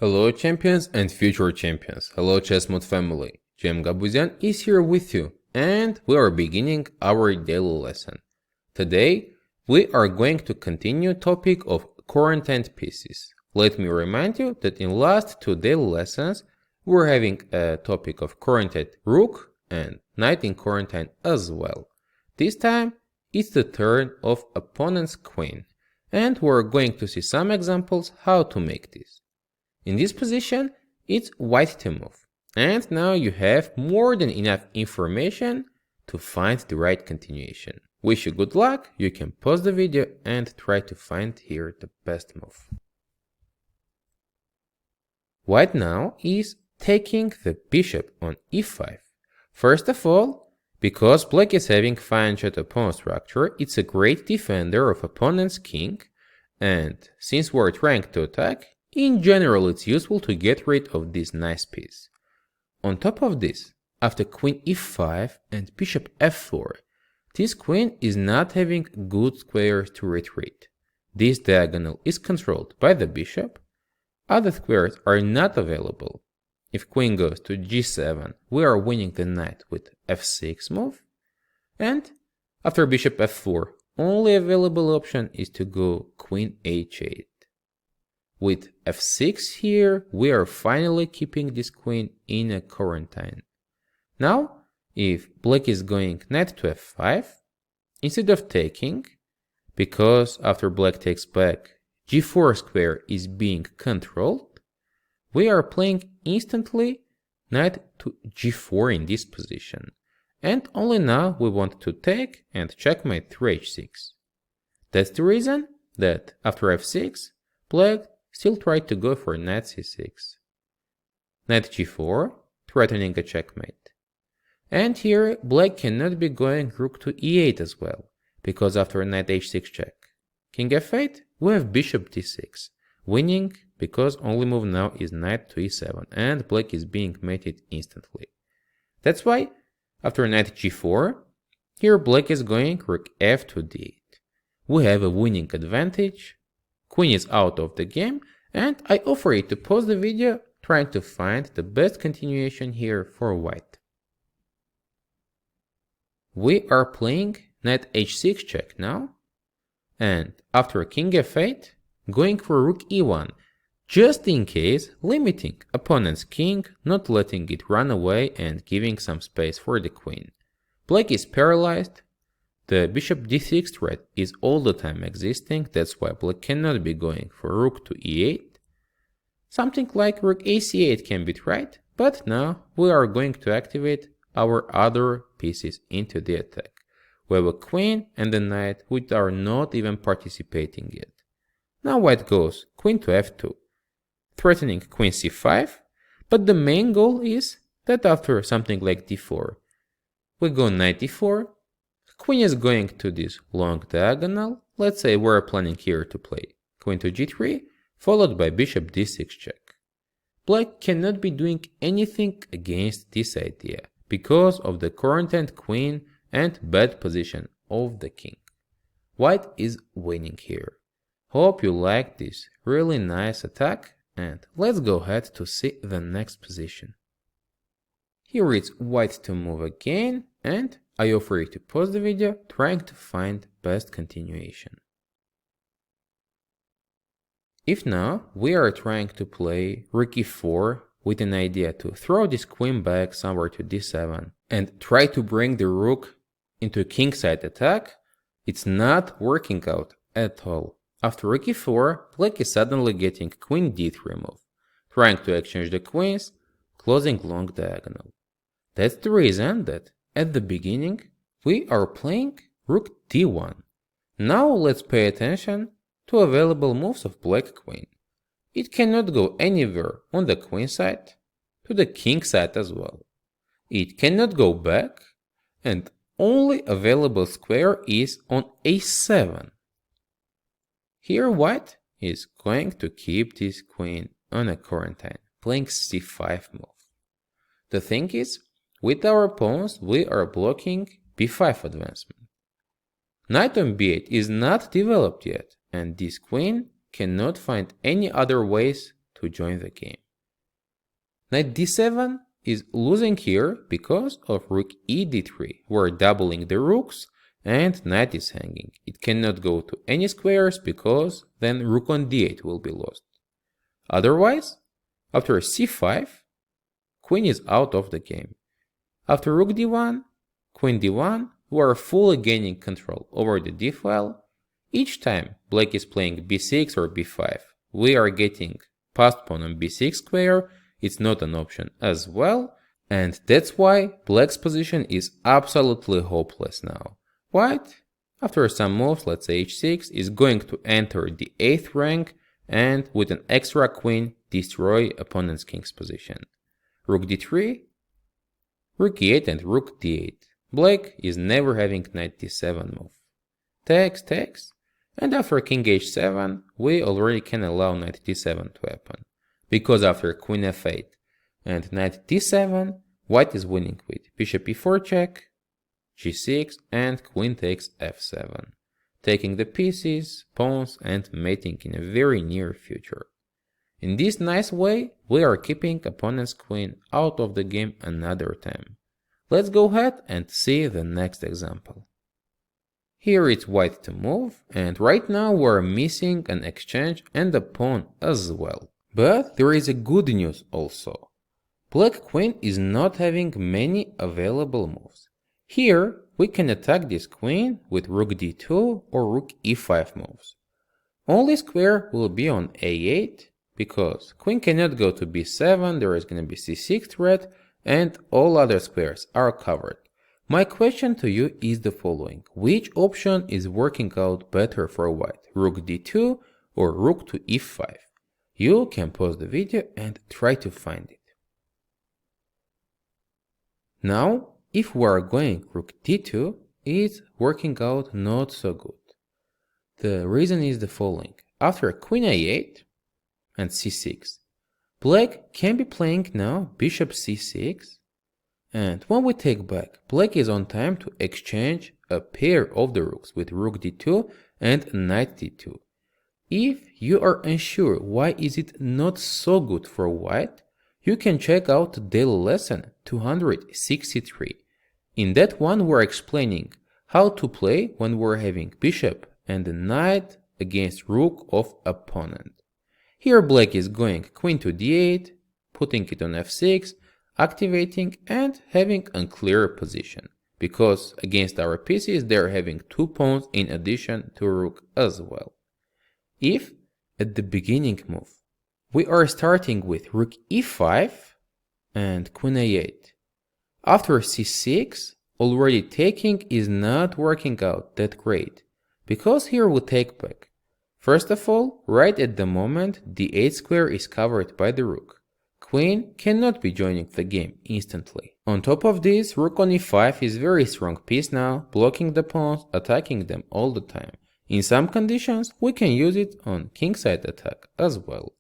Hello champions and future champions, hello ChessMood family, Gabuzyan is here with you and we are beginning our daily lesson. Today we are going to continue topic of quarantined pieces. Let me remind you that in last two daily lessons we're having a topic of quarantined rook and knight in quarantine as well. This time it's the turn of opponent's queen and we're going to see some examples how to make this. In this position, it's white to move, and now you have more than enough information to find the right continuation. Wish you good luck, you can pause the video and try to find here the best move. White now is taking the bishop on e5. First of all, because black is having fine shot pawn structure, it's a great defender of opponent's king, and since we're trying to attack, in general, it's useful to get rid of this nice piece. On top of this, after queen e5 and bishop f4, this queen is not having good squares to retreat. This diagonal is controlled by the bishop. Other squares are not available. If queen goes to g7, we are winning the knight with f6 move. And after bishop f4, only available option is to go queen h8. With f6 here, we are finally keeping this queen in a quarantine. Now, if black is going knight to f5, instead of taking, because after black takes back, g4 square is being controlled, we are playing instantly knight to g4 in this position. And only now we want to take and checkmate through h6. That's the reason that after f6, black still tried to go for knight c6. Knight g4, threatening a checkmate. And here black cannot be going rook to e8 as well, because after knight h6 check. King f8, we have bishop d6, winning because only move now is knight to e7, and black is being mated instantly. That's why, after knight g4, here black is going rook f to d8. We have a winning advantage. Queen is out of the game, and I offer you to pause the video trying to find the best continuation here for white. We are playing knight h6 check now, and after king f8, going for rook e1, just in case limiting opponent's king, not letting it run away and giving some space for the queen. Black is paralyzed. The bishop d6 threat is all the time existing, that's why black cannot be going for rook to e8. Something like rook ac8 can be tried, but now we are going to activate our other pieces into the attack. We have a queen and a knight which are not even participating yet. Now white goes queen to f2, threatening queen c5, but the main goal is that after something like d4, we go knight d4, queen is going to this long diagonal. Let's say we're planning here to play queen to g3, followed by bishop d6 check. Black cannot be doing anything against this idea because of the quarantined queen and bad position of the king. White is winning here. Hope you like this really nice attack, and let's go ahead to see the next position. Here it's white to move again, and I offer you to pause the video trying to find best continuation. If now we are trying to play rook e4 with an idea to throw this queen back somewhere to d7 and try to bring the rook into a kingside attack, it's not working out at all. After rook e4, black is suddenly getting queen d3 move, trying to exchange the queens, closing long diagonal. That's the reason that at the beginning we are playing rook d1. Now let's pay attention to available moves of black queen. It cannot go anywhere on the queen side, to the king side as well. It cannot go back, and only available square is on a7. Here white is going to keep this queen on a quarantine, playing c5 move. The thing is, with our pawns we are blocking b5 advancement. Knight on b8 is not developed yet, and this queen cannot find any other ways to to join the game. Knight d7 is losing here because of rook e d3. We're doubling the rooks and knight is hanging. It cannot go to any squares because then rook on d8 will be lost. Otherwise, after c5, queen is out of the game. After rook d1, queen d1, we are fully gaining control over the d file. Each time black is playing b6 or b5, we are getting passed pawn on b6 square. It's not an option as well, and that's why black's position is absolutely hopeless now. White, after some moves, let's say h6, is going to enter the 8th rank and with an extra queen destroy opponent's king's position. Rook d3, rook e8 and rook d8. Black is never having knight d7 move. Takes, and after king h7, we already can allow knight d7 to happen. Because after queen f8 and knight d7, white is winning with bishop e4 check, g6 and queen takes f7, taking the pieces, pawns and mating in a very near future. In this nice way, we are keeping opponent's queen out of the game another time. Let's go ahead and see the next example. Here it's white to move, and right now we're missing an exchange and a pawn as well. But there is a good news also. Black queen is not having many available moves. Here we can attack this queen with rook d2 or rook e5 moves. Only square will be on a8 because queen cannot go to b7, there is going to be c6 threat, and all other squares are covered. My question to you is the following. Which option is working out better for white? Rook d2 or rook to e5? You can pause the video and try to find it. Now, if we are going rook d2, it's working out not so good. The reason is the following. After queen a8 and c6, black can be playing now bishop c6, and when we take back, black is on time to exchange a pair of the rooks with rook d2 and knight d2. If you are unsure why is it not so good for white, you can check out daily lesson 263. In that one we're explaining how to play when we're having bishop and the knight against rook of opponent. Here black is going queen to d8, putting it on f6, activating and having unclear position, because against our pieces they're having two pawns in addition to rook as well. If at the beginning move we are starting with rook e5 and queen a8, after c6 already taking is not working out that great, because here we take back. First of all, right at the moment the 8 square is covered by the rook. Queen cannot be joining the game instantly. On top of this, rook on e5 is very strong piece now, blocking the pawns, attacking them all the time. In some conditions, we can use it on kingside attack as well.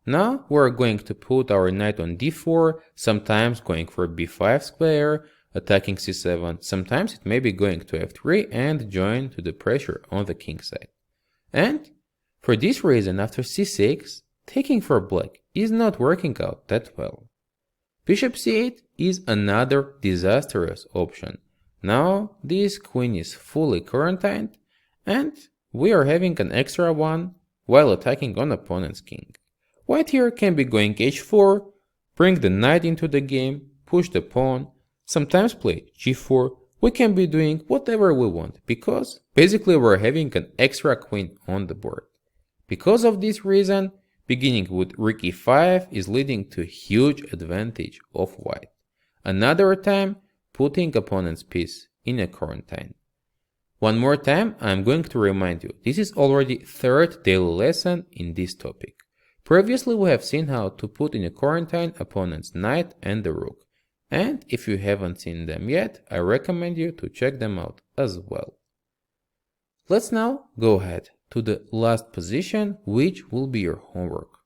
Now we're going to put our knight on d4, sometimes going for b5 square, attacking c7, sometimes it may be going to f3 and join to the pressure on the king side. And for this reason, after c6, taking for black is not working out that well. Bishop c8 is another disastrous option. Now this queen is fully quarantined and we are having an extra one while attacking on opponent's king. White here can be going h4, bring the knight into the game, push the pawn, sometimes play g4. We can be doing whatever we want because basically we're having an extra queen on the board. Because of this reason, beginning with rook e5 is leading to huge advantage of white. Another time, putting opponent's piece in a quarantine. One more time, I'm going to remind you, this is already third daily lesson in this topic. Previously we have seen how to put in a quarantine opponent's knight and the rook. And if you haven't seen them yet, I recommend you to check them out as well. Let's now go ahead to the last position, which will be your homework.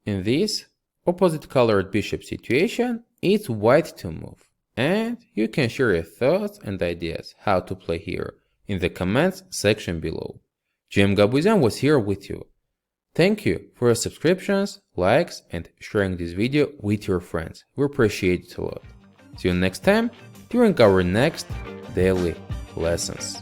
In this opposite colored bishop situation, it's white to move. And you can share your thoughts and ideas how to play here in the comments section below. GM Gabuzyan was here with you. Thank you for your subscriptions, likes, and sharing this video with your friends. We appreciate it a lot. See you next time during our next daily lessons.